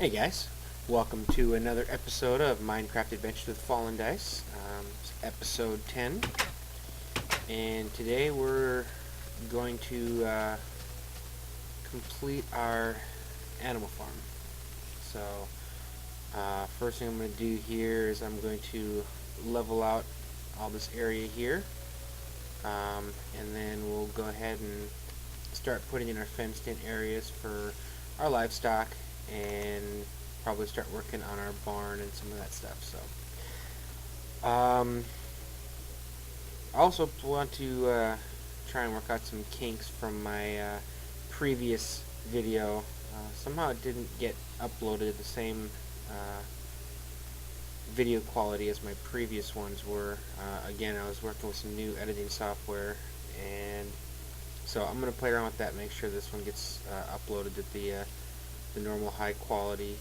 Hey guys, welcome to another episode of Minecraft Adventures with FallenDice. It's episode 10, and today we're going to complete our animal farm. So, first thing I'm going to do here is I'm going to level out all this area here, and then we'll go ahead and start putting in our fenced-in areas for our livestock, and probably start working on our barn and some of that stuff. So I also want to try and work out some kinks from my previous video. Somehow it didn't get uploaded the same video quality as my previous ones were. Again, I was working with some new editing software, and so I'm going to play around with that, make sure this one gets uploaded at the normal high quality.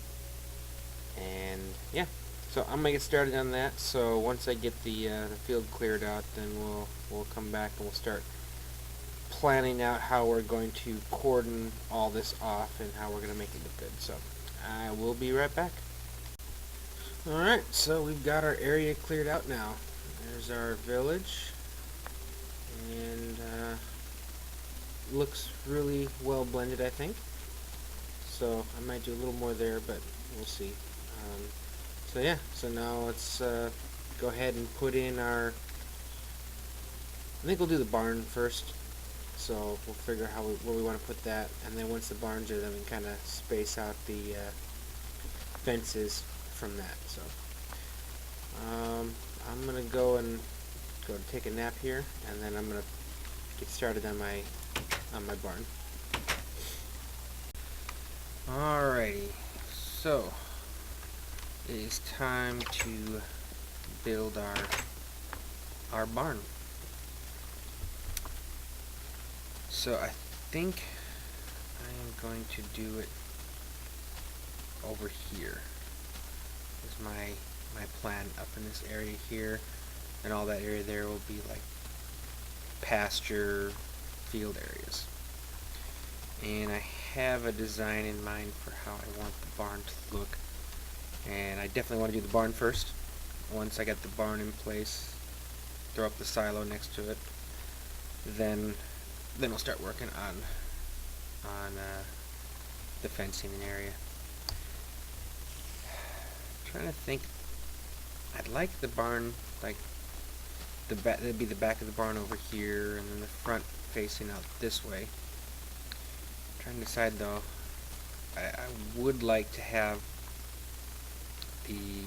And yeah, so I'm gonna get started on that. So once I get the field cleared out, then we'll come back and we'll start planning out how we're going to cordon all this off and how we're gonna make it look good. So I will be right back. Alright, so we've got our area cleared out now. There's our village, and looks really well blended, I think. So I might do a little more there, but we'll see. So yeah, so now let's go ahead and put in our, I think we'll do the barn first. So we'll figure out where we want to put that, and then once the barns are, then we can kind of space out the fences from that. So I'm gonna go take a nap here, and then I'm gonna get started on my barn. Alrighty, so it is time to build our barn. So I think I am going to do it over here. Is my plan up in this area here, and all that area there will be like pasture field areas. And I have a design in mind for how I want the barn to look, and I definitely want to do the barn first. Once I get the barn in place, throw up the silo next to it, then we'll start working on the fencing area. Trying to think, I'd like the barn like that'd be the back of the barn over here, and then the front facing out this way. Trying to decide though, I would like to have the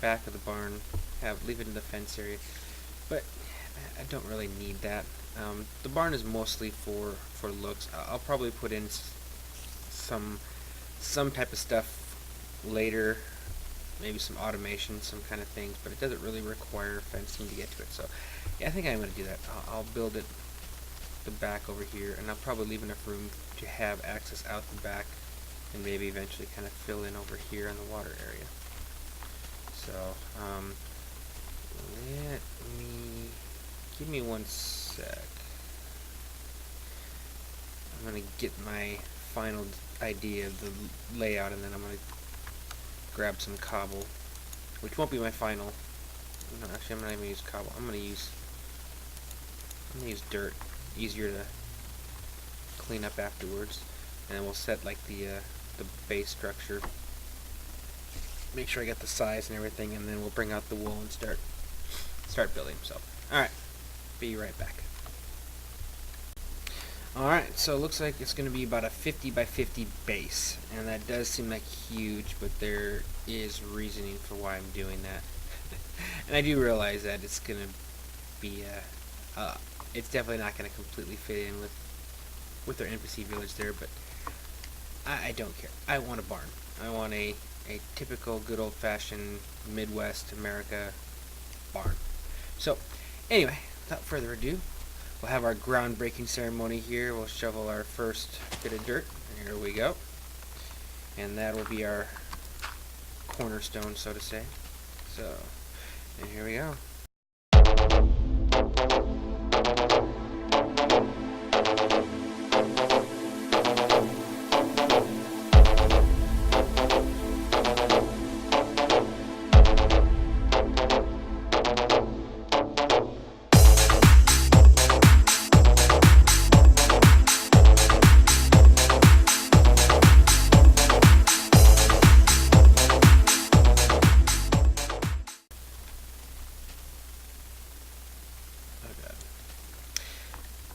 back of the barn leave it in the fence area, but I don't really need that. The barn is mostly for looks. I'll probably put in some type of stuff later, maybe some automation, some kind of things, but it doesn't really require fencing to get to it. So yeah, I think I'm going to do that. I'll build it the back over here, and I'll probably leave enough room to have access out the back, and maybe eventually kind of fill in over here in the water area. So give me one sec. I'm gonna get my final idea of the layout, and then I'm gonna grab some cobble, which won't be my final. No, actually, I'm not even use cobble. I'm gonna use dirt. Easier to clean up afterwards, and then we'll set like the base structure. Make sure I get the size and everything, and then we'll bring out the wool and start building. So, all right, be right back. All right, so it looks like it's going to be about a 50 by 50 base, and that does seem like huge, but there is reasoning for why I'm doing that. And I do realize that it's going to be it's definitely not going to completely fit in with our NPC village there, but I don't care. I want a barn. I want a typical good old-fashioned Midwest America barn. So anyway, without further ado, we'll have our groundbreaking ceremony here. We'll shovel our first bit of dirt. Here we go. And that will be our cornerstone, so to say. So, and here we go.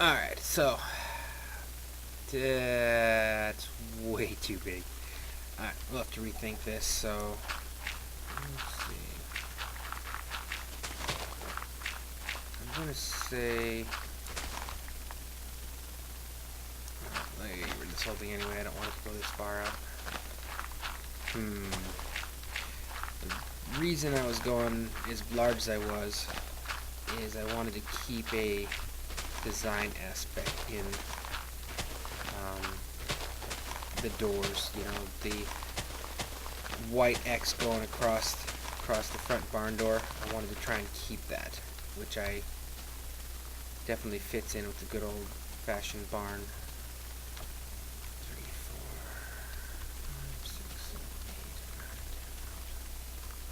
Alright, so that's way too big. Alright, we'll have to rethink this. So let's see. I'm gonna say let me get rid of this whole thing anyway. I don't want it to go this far out. The reason I was going as large as I was is I wanted to keep a design aspect in the doors. You know, the white X going across the front barn door. I wanted to try and keep that, which I definitely fits in with the good old-fashioned barn. 3, 4, 5, 6, 7, 8, 9, 10, 11,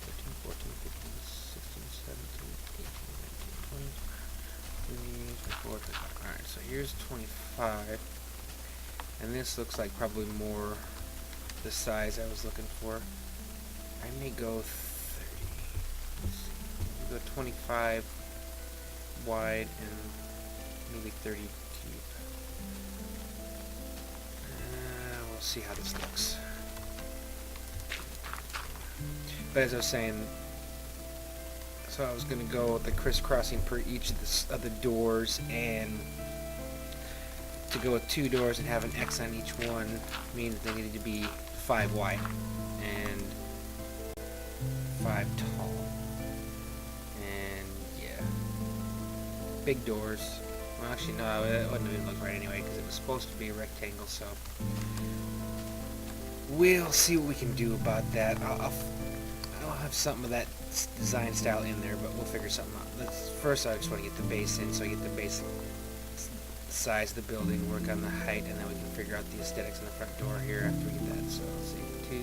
13, 14, 15, 16, 17, 18, 19, 20, 23, 24, 25. Alright, so here's 25. And this looks like probably more the size I was looking for. I may go 30. Let's see. Maybe go 25 wide and maybe 30 deep. We'll see how this looks. But as I was saying, so I was going to go with the crisscrossing per each of the doors, and to go with 2 doors and have an X on each one means they needed to be 5 wide and 5 tall. And yeah, big doors. Well, actually no, it wouldn't even look right anyway because it was supposed to be a rectangle. So we'll see what we can do about that. I'll have something of that design style in there, but we'll figure something out. First, I just want to get the base in, so I get the basic size of the building, work on the height, and then we can figure out the aesthetics in the front door here after we get that. So let's see, 2,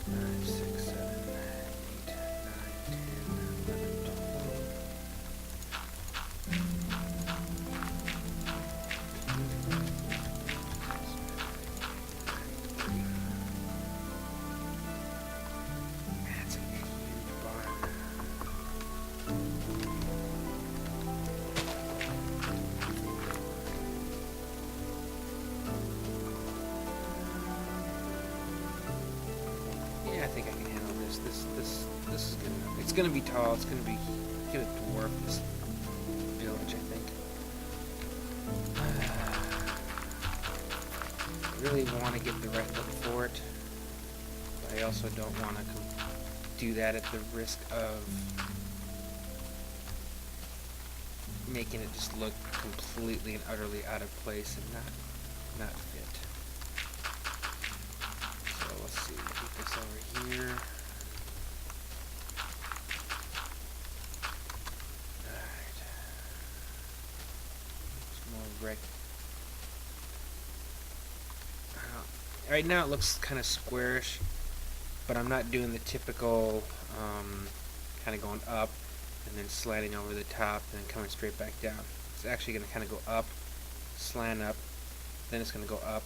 5, 6, 7, 8, 9, 10, 11, 12. That's a huge barn. Yeah, I think I can handle this. This is good enough. It's gonna be tall. It's gonna dwarf this village, I think. I really want to get the right look for it, but I also don't want to do that at the risk of making it just look completely and utterly out of place and not fit. So let's see, keep this over here. Alright. It's more right now it looks kind of squarish, but I'm not doing the typical kind of going up and then slanting over the top and then coming straight back down. It's actually going to kind of go up, slant up, then it's going to go up,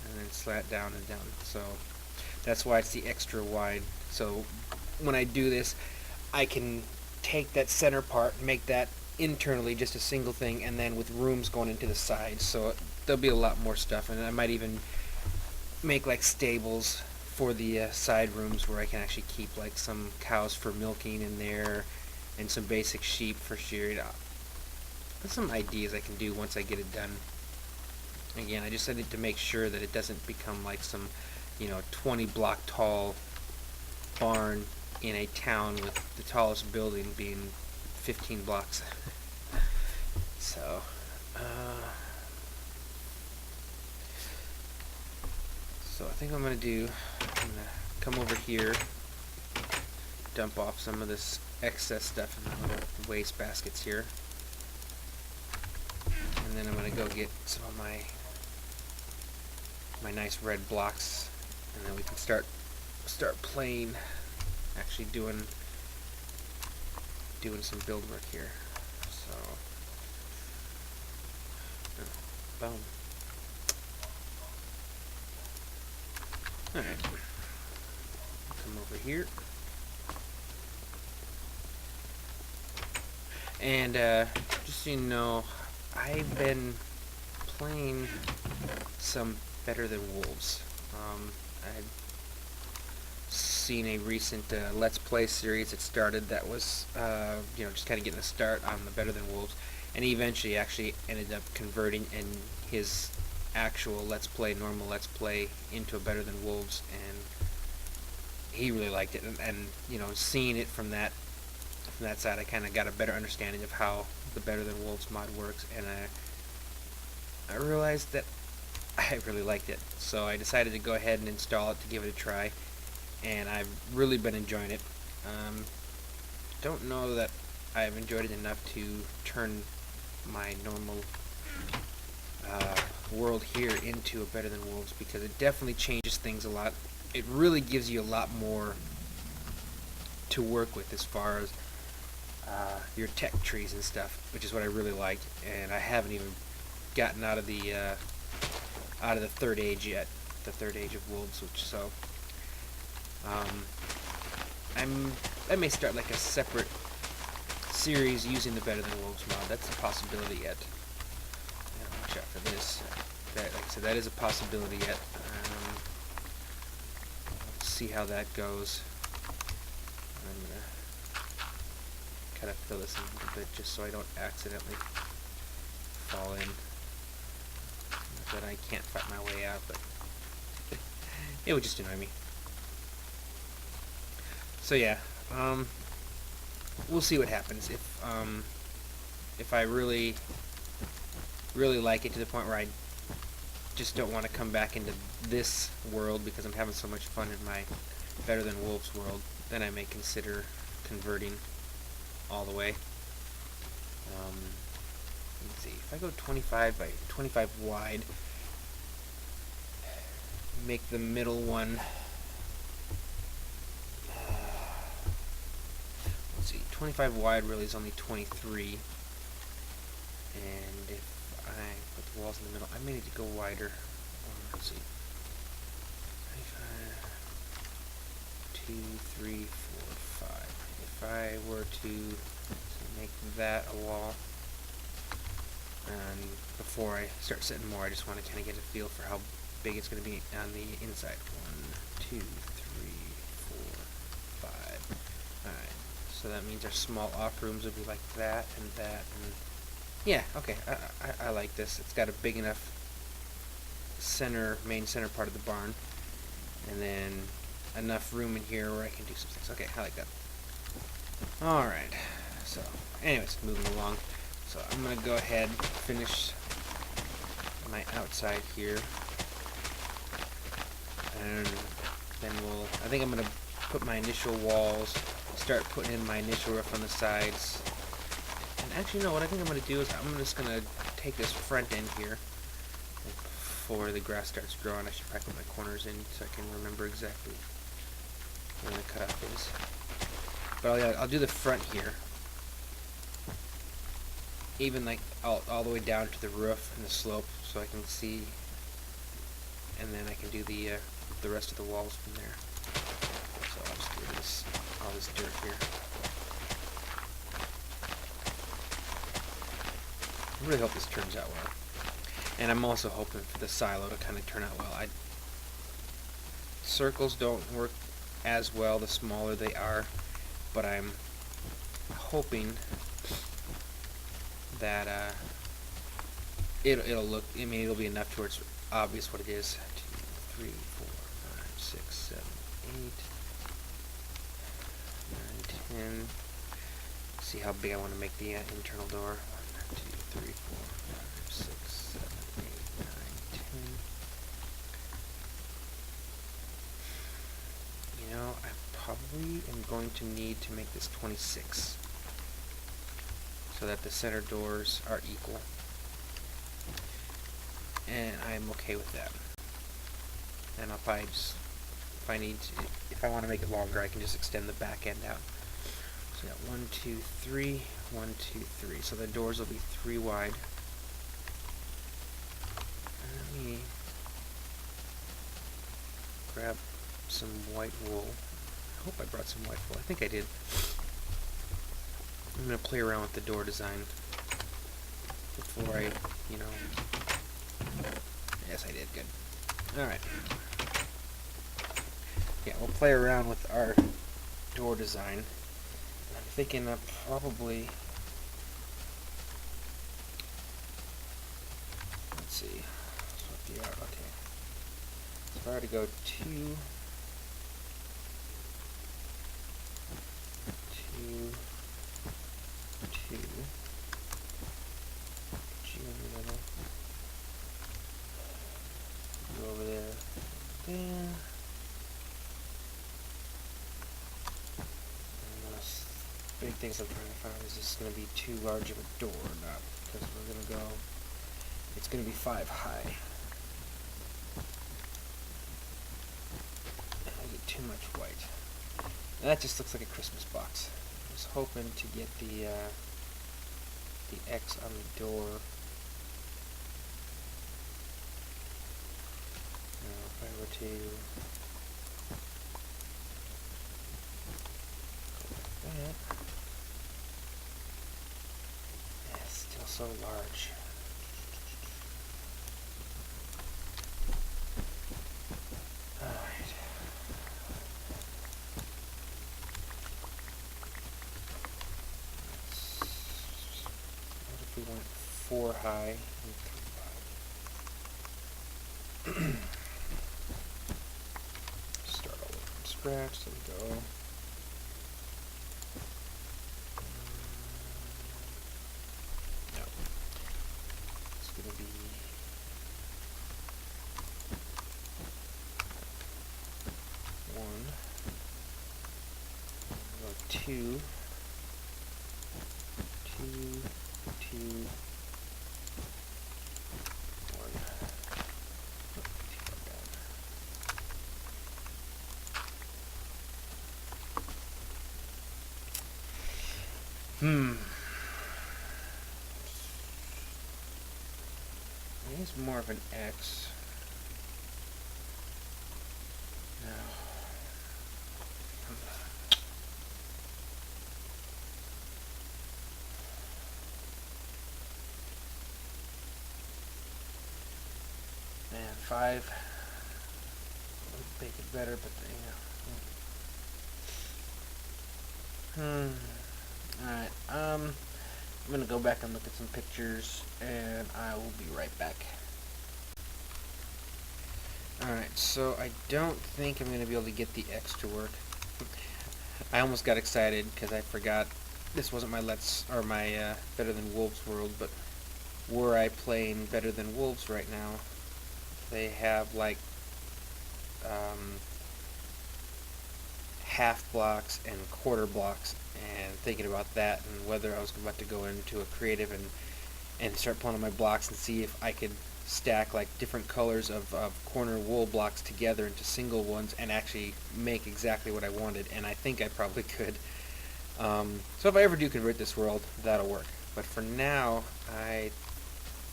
and then slant down and down. So that's why it's the extra wide. So when I do this, I can take that center part and make that internally just a single thing, and then with rooms going into the sides. So there'll be a lot more stuff, and I might even make like stables for the side rooms where I can actually keep like some cows for milking in there and some basic sheep for shearing. There's some ideas I can do once I get it done. Again, I just need to make sure that it doesn't become like some, 20 block tall barn in a town with the tallest building being 15 blocks. So, I think I'm going to come over here, dump off some of this excess stuff in the little waste baskets here, and then I'm going to go get some of my nice red blocks, and then we can start playing, actually doing some build work here. So, boom. Alright, come over here, and just so you know, I've been playing some Better Than Wolves. I'd seen a recent Let's Play series that started that was, just kind of getting a start on the Better Than Wolves, and he eventually actually ended up converting in his actual normal Let's Play into a Better Than Wolves, and he really liked it, and seeing it from that side, I kind of got a better understanding of how the Better Than Wolves mod works, and I realized that I really liked it, so I decided to go ahead and install it to give it a try, and I've really been enjoying it. Don't know that I've enjoyed it enough to turn my normal world here into a Better Than Wolves, because it definitely changes things a lot. It really gives you a lot more to work with as far as your tech trees and stuff, which is what I really like, and I haven't even gotten out of the third age yet, the third age of wolves, I may start like a separate series using the Better Than Wolves mod. That's a possibility yet. Watch out for this. Like I said, that is a possibility yet. Let's see how that goes. I'm gonna kind of fill this in a little bit just so I don't accidentally fall in. Not that I can't fight my way out, but it would just annoy me. So yeah, we'll see what happens. If I really like it to the point where I just don't want to come back into this world because I'm having so much fun in my Better Than Wolves world, then I may consider converting all the way. Let's see, if I go 25 by 25 wide, make the middle one, let's see, 25 wide really is only 23, and if I put the walls in the middle, I may need to go wider. Let's see, 25, 2, 3, 4, 5. If I were to make that a wall, and before I start setting more, I just want to kind of get a feel for how big it's going to be on the inside. 1, 2, 3, 4, 5. Alright, so that means our small off rooms will be like that and that, and yeah, okay, I like this. It's got a big enough main center part of the barn, and then enough room in here where I can do some things. Okay, I like that. Alright, so anyways, moving along. So I'm going to go ahead and finish my outside here, and then I think I'm going to put my initial walls, start putting in my initial roof on the sides. And actually, no, what I think I'm going to do is I'm just going to take this front end here, before the grass starts growing. I should probably put my corners in so I can remember exactly where the cutoff is. But I'll do the front here, even like all the way down to the roof and the slope, so I can see, and then I can do the rest of the walls from there. So I'll just do all this dirt here. I really hope this turns out well, and I'm also hoping for the silo to kind of turn out well. Circles don't work as well the smaller they are, but I'm hoping that it'll look, I mean, it'll be enough to where it's obvious what it is. 2, 3, 4, 5, 6, 7, 8, 9, 10. See how big I want to make the internal door. 1, 2, 3, 4, 5, 6, 7, 8, 9, 10. You know, I probably am going to need to make this 26. So that the center doors are equal, and I'm okay with that. And I'll probably just, if I want to make it longer, I can just extend the back end out. So I got 1, 2, 3, 1, 2, 3. So the doors will be 3 wide. Let me grab some white wool. I hope I brought some white wool. I think I did. I'm going to play around with the door design. before I, you know... Yes, I did. Good. Alright. Yeah, we'll play around with our door design. I'm thinking of probably... Let's see. So if you are, okay. So if I were to go 2, 2, 2, G in the middle, go over there, there. And those big things I'm trying to find is this going to be too large of a door or not, because we're going to go, it's going to be 5 high. I get too much white. And that just looks like a Christmas box. I was hoping to get the X on the door. Now, if I were to go like that, yeah, it's still so large. Alright. What if we went 4 high and 3 wide? Start all over from scratch. There we go. No. It's going to be 1. Go 2. 2, 2, 1. It is more of an X. No. Man, 5 would make it better, but Alright, I'm gonna go back and look at some pictures, and I will be right back. Alright, so I don't think I'm gonna be able to get the X to work. I almost got excited because I forgot this wasn't my my Better Than Wolves world, but were I playing Better Than Wolves right now, they have like half blocks and quarter blocks, and thinking about that and whether I was about to go into a creative and start pulling on my blocks and see if I could stack like different colors of corner wool blocks together into single ones and actually make exactly what I wanted, and I think I probably could. So if I ever do convert this world, that'll work. But for now, I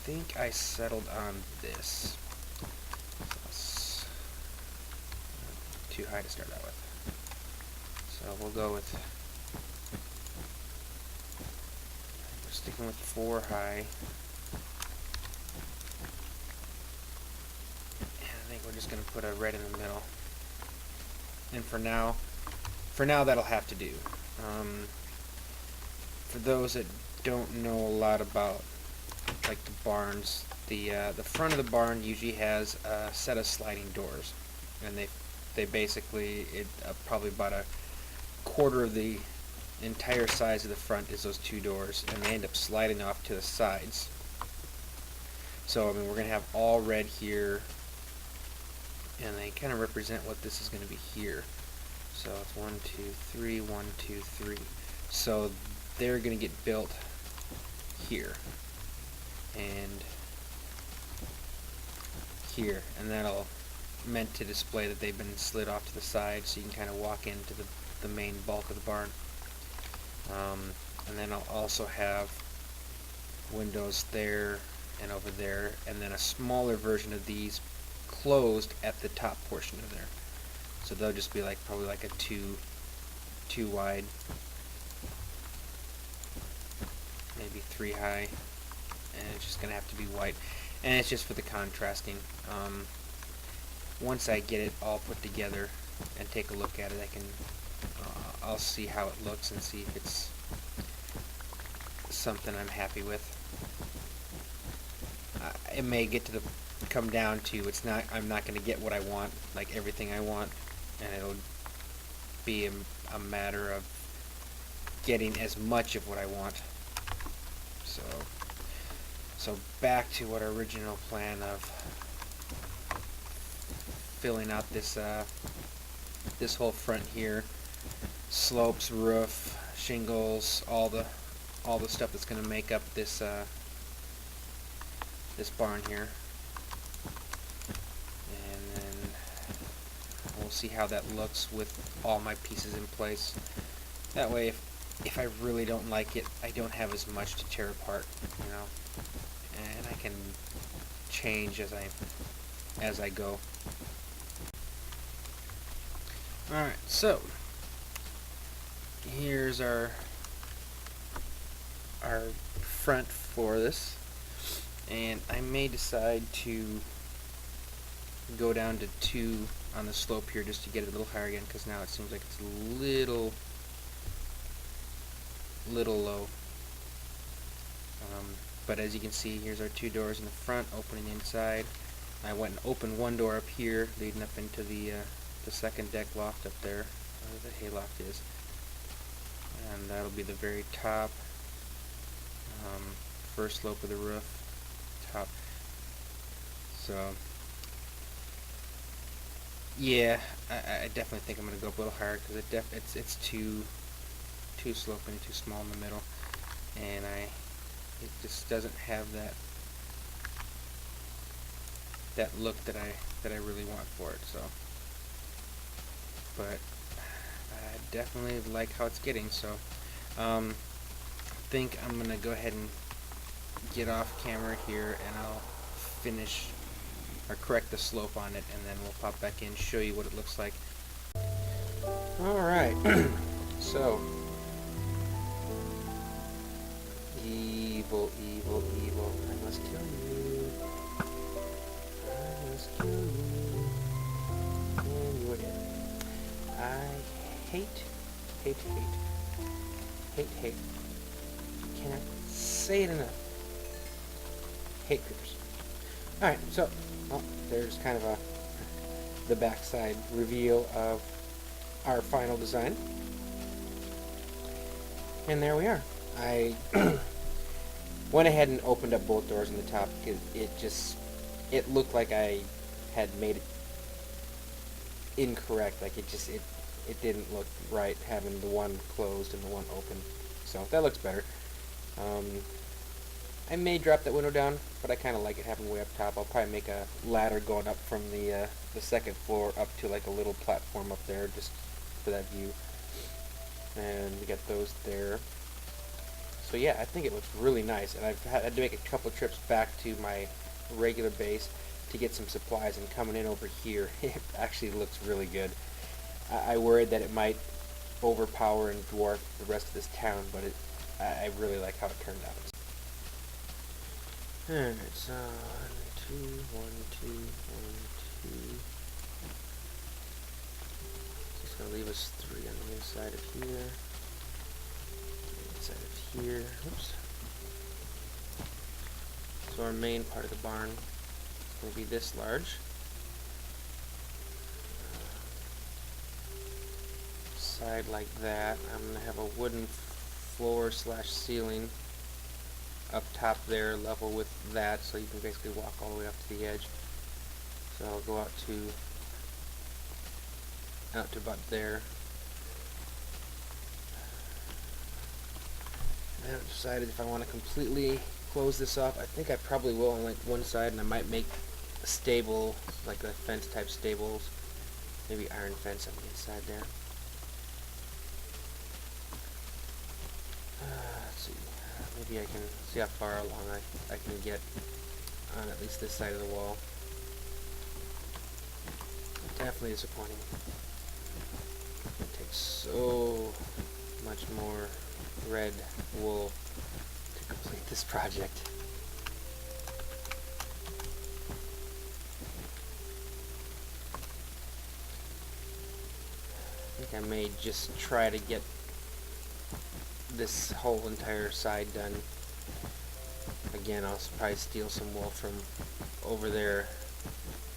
think I settled on this. So too high to start out with. So we'll go with, we're sticking with 4 high. And I think we're just going to put a red in the middle. And for now that'll have to do. For those that don't know a lot about like the barns, the front of the barn usually has a set of sliding doors, and they basically probably about a quarter of the entire size of the front is those 2 doors, and they end up sliding off to the sides. So I mean, we're going to have all red here, and they kind of represent what this is going to be here. So it's 1, 2, 3, 1, 2, 3. So they're going to get built here and here, and that'll meant to display that they've been slid off to the side, so you can kind of walk into the main bulk of the barn. And then I'll also have windows there and over there, and then a smaller version of these closed at the top portion of there. So they'll just be like probably like a 2 wide, maybe 3 high, and it's just gonna have to be white, and it's just for the contrasting. Once I get it all put together and take a look at it, I'll see how it looks and see if it's something I'm happy with. It may come down to I'm not going to get what I want, like everything I want, and it'll be a matter of getting as much of what I want. So back to what our original plan of filling out this this whole front here, slopes, roof, shingles, all the stuff that's going to make up this this barn here, and then we'll see how that looks with all my pieces in place. That way, if I really don't like it, I don't have as much to tear apart, you know, and I can change as I go. Alright, so here's our front for this, and I may decide to go down to 2 on the slope here just to get it a little higher again, because now it seems like it's a little low. But as you can see, here's our 2 doors in the front opening inside. I went and opened one door up here leading up into the second deck loft up there, where the hayloft is, and that'll be the very top, first slope of the roof, top. So yeah, I definitely think I'm going to go up a little higher, because it's too sloping, too small in the middle, and it just doesn't have that look that I really want for it. So, but I definitely like how it's getting. So, I think I'm gonna go ahead and get off camera here, and I'll finish or correct the slope on it, and then we'll pop back in and show you what it looks like. Alright, so evil, evil, evil. I must kill you. I must kill you. And you again. I hate. Can't say it enough. Hate creepers. Alright, so there's kind of the backside reveal of our final design. And there we are. I went ahead and opened up both doors on the top because it looked like I had made it incorrect. Like it didn't look right having the one closed and the one open. So that looks better. I may drop that window down, but I kind of like it having way up top. I'll probably make a ladder going up from the second floor up to like a little platform up there just for that view. And we got those there. So yeah, I think it looks really nice, and I've had to make a couple trips back to my regular base to get some supplies, and coming in over here, it actually looks really good. I worried that it might overpower and dwarf the rest of this town, but I really like how it turned out. Alright, so 1, 2, 1, 2, 1, 2. It's going to leave us 3 on the inside of here. Inside of here. Oops. So our main part of the barn is going to be this large. Side like that. I'm going to have a wooden floor / ceiling up top there, level with that, so you can basically walk all the way up to the edge. So I'll go out to about there. I haven't decided if I want to completely close this off. I think I probably will on like one side, and I might make a stable, like a fence type stables, maybe iron fence on the inside there. Let's see. Maybe I can see how far along I can get on at least this side of the wall. Definitely disappointing. It takes so much more red wool to complete this project. I may just try to get this whole entire side done. Again, I'll probably steal some wool from over there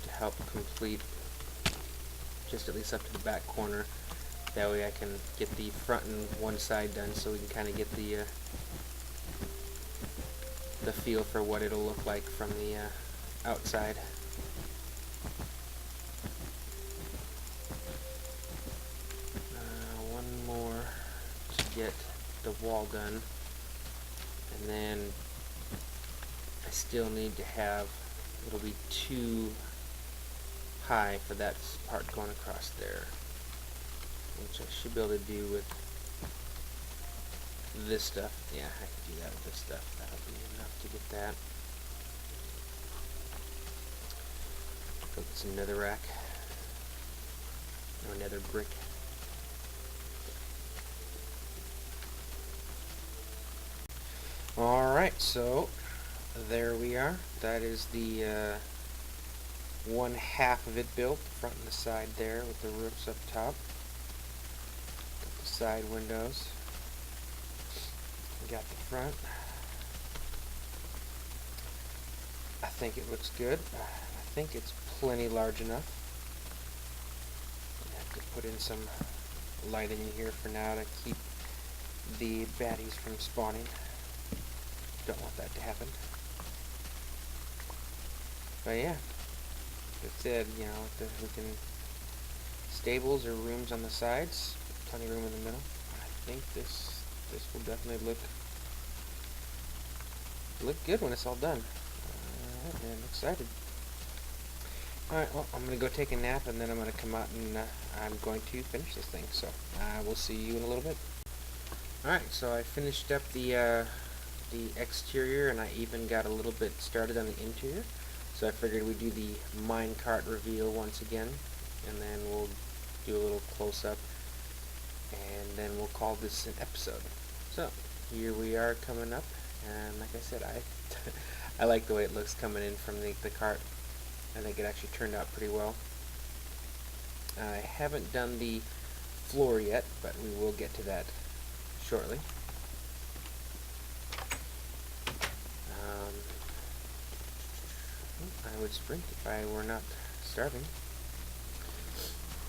to help complete just at least up to the back corner. That way I can get the front and one side done, so we can kind of get the feel for what it'll look like from the outside. One more to get the wall done, and then I still need to have, it'll be too high for that part going across there, which I should be able to do with this stuff. Yeah, I can do that with this stuff. That'll be enough to get that. It's another rack, or another brick. Alright, so there we are. That is the one half of it built, the front and the side there with the roofs up top. Got the side windows. We got the front. I think it looks good. I think it's plenty large enough. I have to put in some lighting in here for now to keep the baddies from spawning. Don't want that to happen. But yeah, that's it. You know, we can stables or rooms on the sides, plenty of room in the middle. I think this will definitely look good when it's all done. Alright, man, I'm excited. Alright, well, I'm gonna go take a nap, and then I'm gonna come out and I'm going to finish this thing. So I will see you in a little bit. Alright, so I finished up the exterior, and I even got a little bit started on the interior. So I figured we'd do the minecart reveal once again, and then we'll do a little close-up, and then we'll call this an episode. So here we are coming up, and like I said, I like the way it looks coming in from the cart. I think it actually turned out pretty well. I haven't done the floor yet, but we will get to that shortly. I would sprint if I were not starving.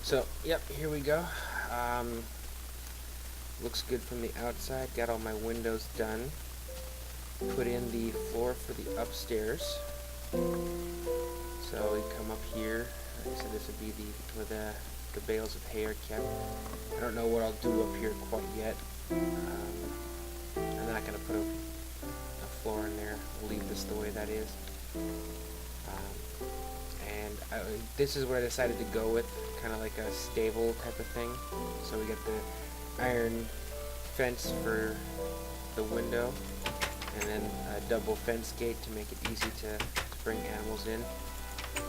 So, yep, here we go. Looks good from the outside. Got all my windows done. Put in the floor for the upstairs. So we come up here. Like I said, this would be where the bales of hay are kept. I don't know what I'll do up here quite yet. I'm not going to put a floor in there. I'll leave this the way that is. This is what I decided to go with, kind of like a stable type of thing. So we got the iron fence for the window, and then a double fence gate to make it easy to bring animals in.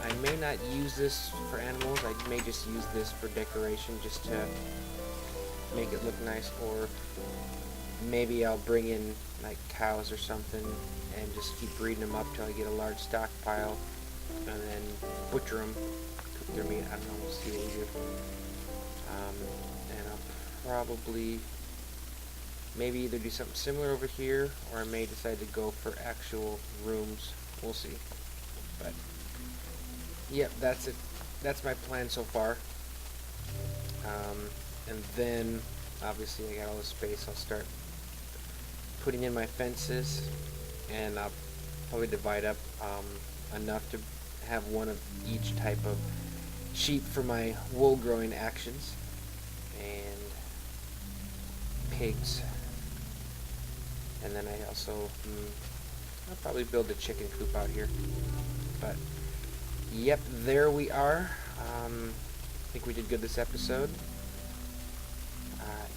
I may not use this for animals. I may just use this for decoration, just to make it look nice, or maybe I'll bring in like cows or something and just keep breeding them up till I get a large stockpile, and then butcher them, cook their meat. I don't know, we'll see what we do. And I'll probably maybe either do something similar over here, or I may decide to go for actual rooms. We'll see. But yep, that's it. That's my plan so far. And then obviously I got all the space. I'll start putting in my fences, and I'll probably divide up enough to have one of each type of sheep for my wool growing actions, and pigs. And then I also I'll probably build a chicken coop out here. But yep, there we are. I think we did good this episode.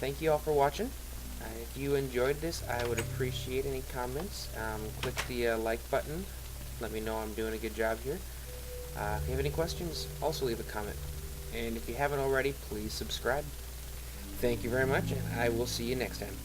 Thank you all for watching. If you enjoyed this, I would appreciate any comments. Click the like button. Let me know I'm doing a good job here. If you have any questions, also leave a comment. And if you haven't already, please subscribe. Thank you very much, and I will see you next time.